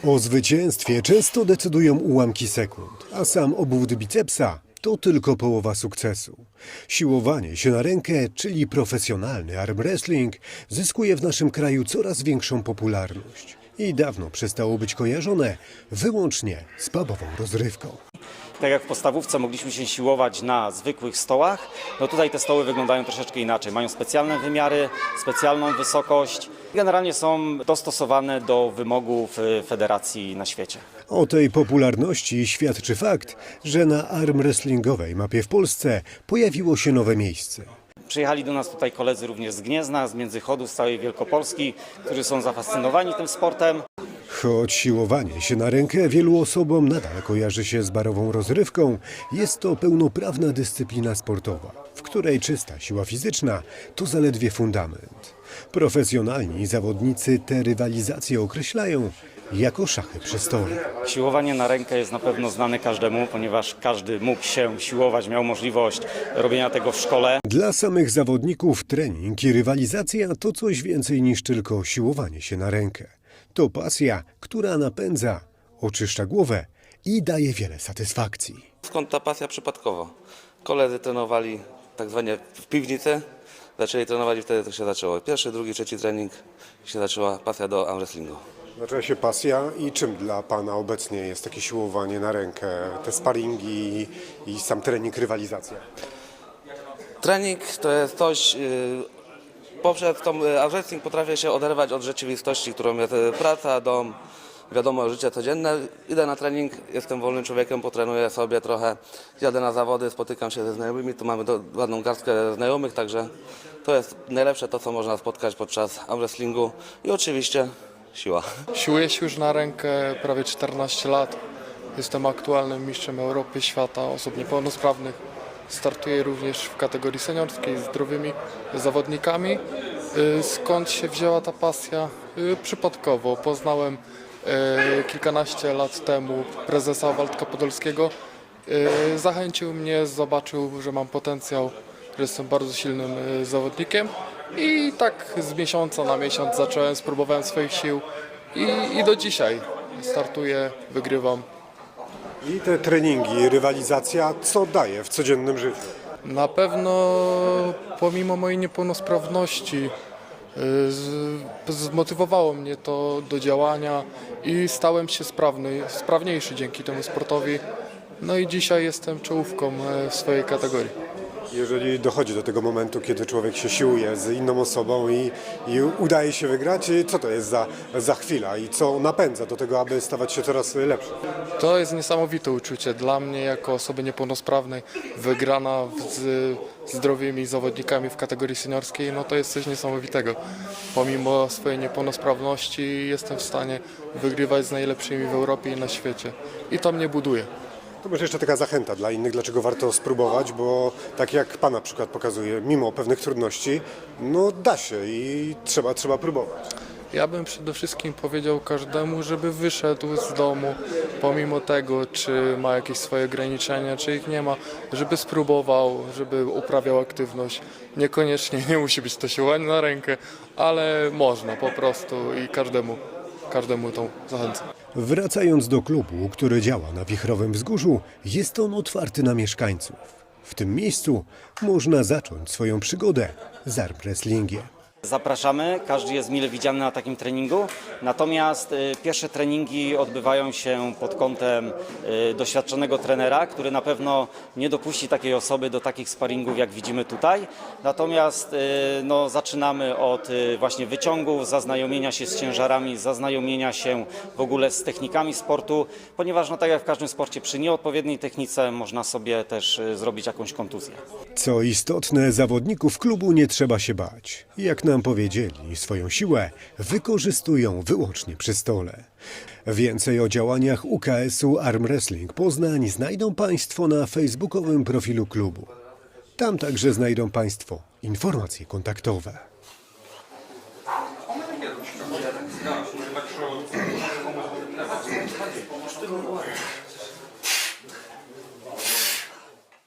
O zwycięstwie często decydują ułamki sekund, a sam obwód bicepsa to tylko połowa sukcesu. Siłowanie się na rękę, czyli profesjonalny arm wrestling, zyskuje w naszym kraju coraz większą popularność i dawno przestało być kojarzone wyłącznie z pubową rozrywką. Tak jak w podstawówce mogliśmy się siłować na zwykłych stołach, no tutaj te stoły wyglądają troszeczkę inaczej. Mają specjalne wymiary, specjalną wysokość. Generalnie są dostosowane do wymogów federacji na świecie. O tej popularności świadczy fakt, że na arm wrestlingowej mapie w Polsce pojawiło się nowe miejsce. Przyjechali do nas tutaj koledzy również z Gniezna, z Międzychodu, z całej Wielkopolski, którzy są zafascynowani tym sportem. Choć siłowanie się na rękę wielu osobom nadal kojarzy się z barową rozrywką, jest to pełnoprawna dyscyplina sportowa, w której czysta siła fizyczna to zaledwie fundament. Profesjonalni zawodnicy tę rywalizację określają jako szachy przy stole. Siłowanie na rękę jest na pewno znane każdemu, ponieważ każdy mógł się siłować, miał możliwość robienia tego w szkole. Dla samych zawodników trening i rywalizacja to coś więcej niż tylko siłowanie się na rękę. To pasja, która napędza, oczyszcza głowę i daje wiele satysfakcji. Skąd ta pasja? Przypadkowo. Koledzy trenowali tak zwanie w piwnicy, zaczęli trenować i wtedy to się zaczęło. Pierwszy, drugi, trzeci trening się zaczęła pasja do arm wrestlingu. Zaczęła się pasja i czym dla Pana obecnie jest takie siłowanie na rękę, te sparingi i sam trening, rywalizacja? Trening to jest coś, poprzez arm wrestling potrafię się oderwać od rzeczywistości, którą jest praca, dom, wiadomo, życie codzienne. Idę na trening, jestem wolnym człowiekiem, potrenuję sobie trochę, jadę na zawody, spotykam się ze znajomymi, tu mamy ładną garstkę znajomych, także to jest najlepsze to, co można spotkać podczas arm wrestlingu i oczywiście siła. Siłuję się już na rękę prawie 14 lat. Jestem aktualnym mistrzem Europy, świata osób niepełnosprawnych. Startuję również w kategorii seniorskiej z zdrowymi zawodnikami. Skąd się wzięła ta pasja? Przypadkowo. Poznałem kilkanaście lat temu prezesa Waldka Podolskiego. Zachęcił mnie, zobaczył, że mam potencjał, że jestem bardzo silnym zawodnikiem. I tak z miesiąca na miesiąc zacząłem, spróbowałem swoich sił i do dzisiaj startuję, wygrywam. I te treningi, rywalizacja, co daje w codziennym życiu? Na pewno pomimo mojej niepełnosprawności zmotywowało mnie to do działania i stałem się sprawniejszy dzięki temu sportowi. No i dzisiaj jestem czołówką w swojej kategorii. Jeżeli dochodzi do tego momentu, kiedy człowiek się siłuje z inną osobą i udaje się wygrać, co to jest za chwila i co napędza do tego, aby stawać się coraz lepszy? To jest niesamowite uczucie dla mnie jako osoby niepełnosprawnej. Wygrana z zdrowymi zawodnikami w kategorii seniorskiej, no to jest coś niesamowitego. Pomimo swojej niepełnosprawności jestem w stanie wygrywać z najlepszymi w Europie i na świecie. I to mnie buduje. To może jeszcze taka zachęta dla innych, dlaczego warto spróbować, bo tak jak Pana przykład pokazuje, mimo pewnych trudności, no da się i trzeba próbować. Ja bym przede wszystkim powiedział każdemu, żeby wyszedł z domu, pomimo tego, czy ma jakieś swoje ograniczenia, czy ich nie ma, żeby spróbował, żeby uprawiał aktywność. Niekoniecznie nie musi być to siłowanie na rękę, ale można po prostu i każdemu to zachęcam. Wracając do klubu, który działa na Wichrowym Wzgórzu, jest on otwarty na mieszkańców. W tym miejscu można zacząć swoją przygodę z arm wrestlingiem. Zapraszamy, każdy jest mile widziany na takim treningu, natomiast pierwsze treningi odbywają się pod kątem doświadczonego trenera, który na pewno nie dopuści takiej osoby do takich sparingów, jak widzimy tutaj. Natomiast no, zaczynamy od właśnie wyciągów, zaznajomienia się z ciężarami, zaznajomienia się w ogóle z technikami sportu, ponieważ no, tak jak w każdym sporcie przy nieodpowiedniej technice można sobie też zrobić jakąś kontuzję. Co istotne, zawodników klubu nie trzeba się bać. Jak nam powiedzieli, swoją siłę wykorzystują wyłącznie przy stole. Więcej o działaniach UKS-u Arm Wrestling Poznań znajdą Państwo na facebookowym profilu klubu. Tam także znajdą Państwo informacje kontaktowe. Ona nie